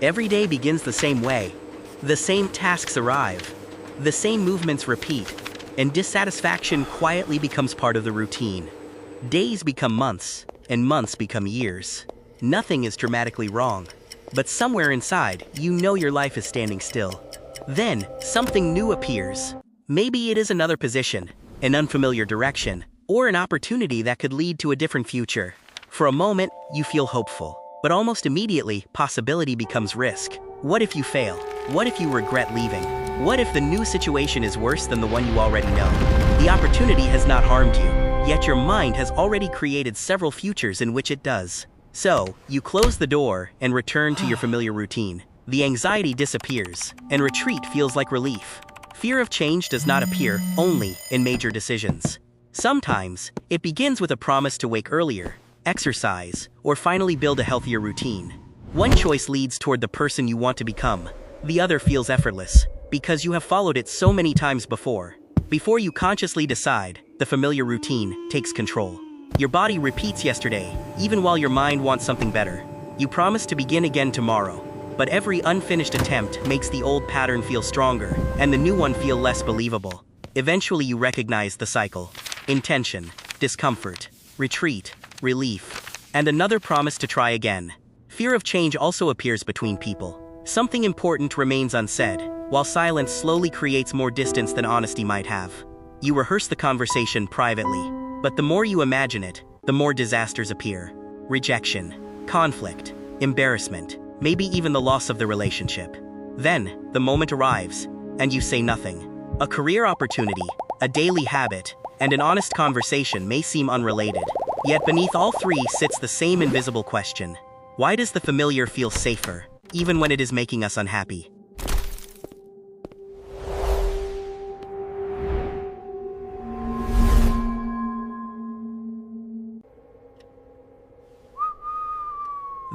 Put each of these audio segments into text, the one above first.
Every day begins the same way. The same tasks arrive. The same movements repeat, and dissatisfaction quietly becomes part of the routine. Days become months, and months become years. Nothing is dramatically wrong, but somewhere inside, you know your life is standing still. Then, something new appears. Maybe it is another position, an unfamiliar direction, or an opportunity that could lead to a different future. For a moment, you feel hopeful, but almost immediately, possibility becomes risk. What if you fail? What if you regret leaving? What if the new situation is worse than the one you already know? The opportunity has not harmed you, yet your mind has already created several futures in which it does. So, you close the door and return to your familiar routine. The anxiety disappears, and retreat feels like relief. Fear of change does not appear only in major decisions. Sometimes, it begins with a promise to wake earlier, exercise, or finally build a healthier routine. One choice leads toward the person you want to become. The other feels effortless, because you have followed it so many times before. Before you consciously decide, the familiar routine takes control. Your body repeats yesterday, even while your mind wants something better. You promise to begin again tomorrow, but every unfinished attempt makes the old pattern feel stronger, and the new one feel less believable. Eventually you recognize the cycle. Intention, discomfort, retreat, relief, and another promise to try again. Fear of change also appears between people. Something important remains unsaid, while silence slowly creates more distance than honesty might have. You rehearse the conversation privately, but the more you imagine it, the more disasters appear. Rejection, conflict, embarrassment, maybe even the loss of the relationship. Then, the moment arrives, and you say nothing. A career opportunity, a daily habit, and an honest conversation may seem unrelated. Yet beneath all three sits the same invisible question. Why does the familiar feel safer, even when it is making us unhappy?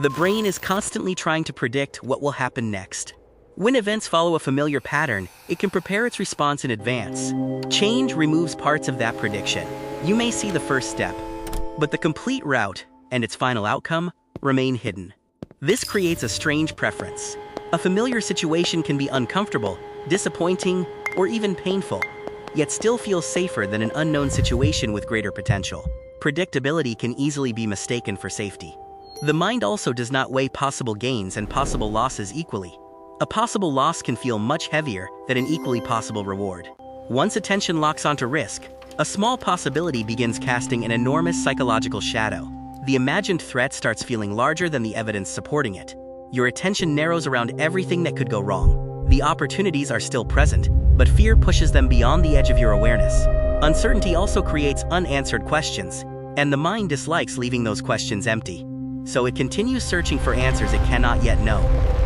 The brain is constantly trying to predict what will happen next. When events follow a familiar pattern, it can prepare its response in advance. Change removes parts of that prediction. You may see the first step, but the complete route and its final outcome remain hidden. This creates a strange preference. A familiar situation can be uncomfortable, disappointing, or even painful, yet still feels safer than an unknown situation with greater potential. Predictability can easily be mistaken for safety. The mind also does not weigh possible gains and possible losses equally. A possible loss can feel much heavier than an equally possible reward. Once attention locks onto risk, a small possibility begins casting an enormous psychological shadow. The imagined threat starts feeling larger than the evidence supporting it. Your attention narrows around everything that could go wrong. The opportunities are still present, but fear pushes them beyond the edge of your awareness. Uncertainty also creates unanswered questions, and the mind dislikes leaving those questions empty. So it continues searching for answers it cannot yet know.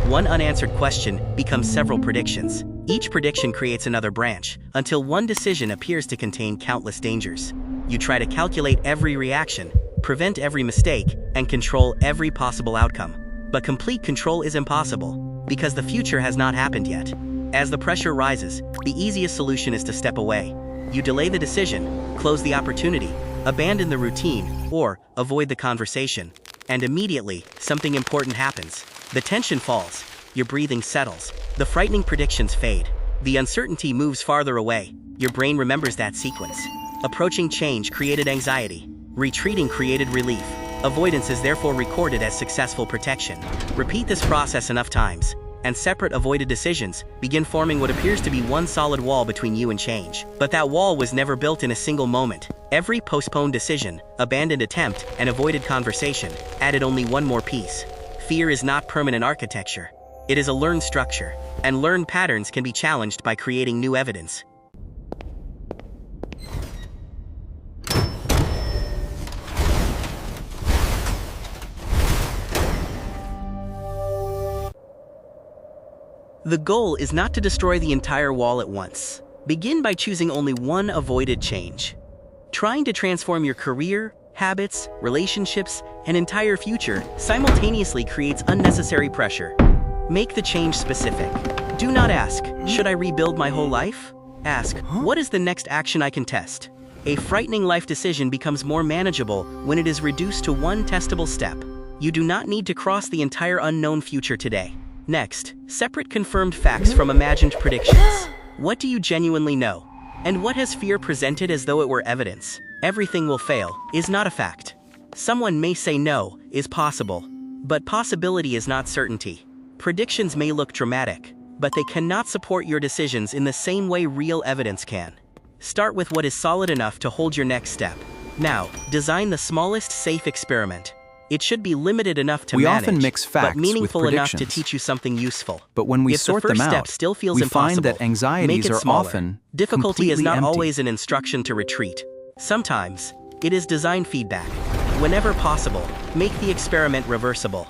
One unanswered question becomes several predictions. Each prediction creates another branch, until one decision appears to contain countless dangers. You try to calculate every reaction, prevent every mistake, and control every possible outcome. But complete control is impossible, because the future has not happened yet. As the pressure rises, the easiest solution is to step away. You delay the decision, close the opportunity, abandon the routine, or avoid the conversation. And immediately, something important happens. The tension falls, your breathing settles, the frightening predictions fade. The uncertainty moves farther away. Your brain remembers that sequence. Approaching change created anxiety. Retreating created relief. Avoidance is therefore recorded as successful protection. Repeat this process enough times, and separate avoided decisions begin forming what appears to be one solid wall between you and change. But that wall was never built in a single moment. Every postponed decision, abandoned attempt, and avoided conversation added only one more piece. Fear is not permanent architecture. It is a learned structure, and learned patterns can be challenged by creating new evidence. The goal is not to destroy the entire wall at once. Begin by choosing only one avoided change. Trying to transform your career, habits, relationships, and entire future simultaneously creates unnecessary pressure. Make the change specific. Do not ask, should I rebuild my whole life? Ask, what is the next action I can test? A frightening life decision becomes more manageable when it is reduced to one testable step. You do not need to cross the entire unknown future today. Next, separate confirmed facts from imagined predictions. What do you genuinely know? And what has fear presented as though it were evidence? Everything will fail is not a fact. Someone may say no is possible, but possibility is not certainty. Predictions may look dramatic, but they cannot support your decisions in the same way real evidence can. Start with what is solid enough to hold your next step. Now, design the smallest safe experiment. It should be limited enough to manage, often mix facts but meaningful with enough to predictions. teach you something useful. But when we If sort the them first step out, still feels we impossible, find that anxieties make it are smaller. often Difficulty is completely not empty. always an instruction to retreat. Sometimes, it is design feedback. Whenever possible, make the experiment reversible.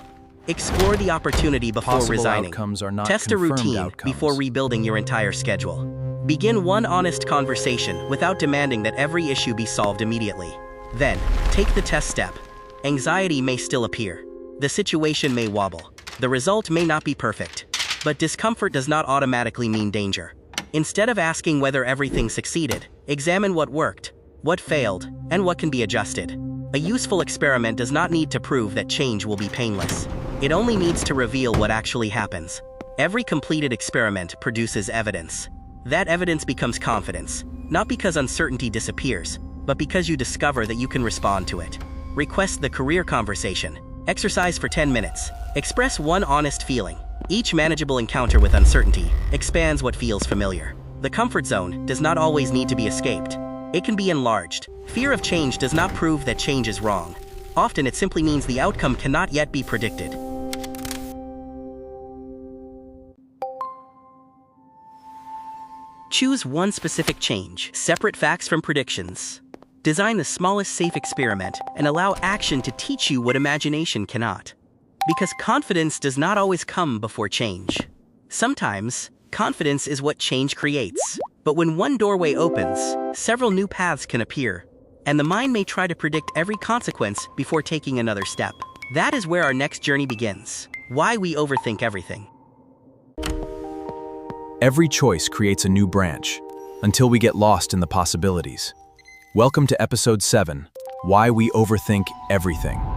Explore the opportunity before Possible resigning. outcomes are not Test a confirmed routine outcomes. before rebuilding your entire schedule. Begin one honest conversation without demanding that every issue be solved immediately. Then, take the test step. Anxiety may still appear. The situation may wobble. The result may not be perfect. But discomfort does not automatically mean danger. Instead of asking whether everything succeeded, examine what worked, what failed, and what can be adjusted. A useful experiment does not need to prove that change will be painless. It only needs to reveal what actually happens. Every completed experiment produces evidence. That evidence becomes confidence, not because uncertainty disappears, but because you discover that you can respond to it. Request the career conversation. Exercise for 10 minutes. Express one honest feeling. Each manageable encounter with uncertainty expands what feels familiar. The comfort zone does not always need to be escaped. It can be enlarged. Fear of change does not prove that change is wrong. Often it simply means the outcome cannot yet be predicted. Choose one specific change, separate facts from predictions. Design the smallest safe experiment and allow action to teach you what imagination cannot. Because confidence does not always come before change. Sometimes, confidence is what change creates. But when one doorway opens, several new paths can appear, and the mind may try to predict every consequence before taking another step. That is where our next journey begins. Why we overthink everything. Every choice creates a new branch, until we get lost in the possibilities. Welcome to Episode 7, Why We Overthink Everything.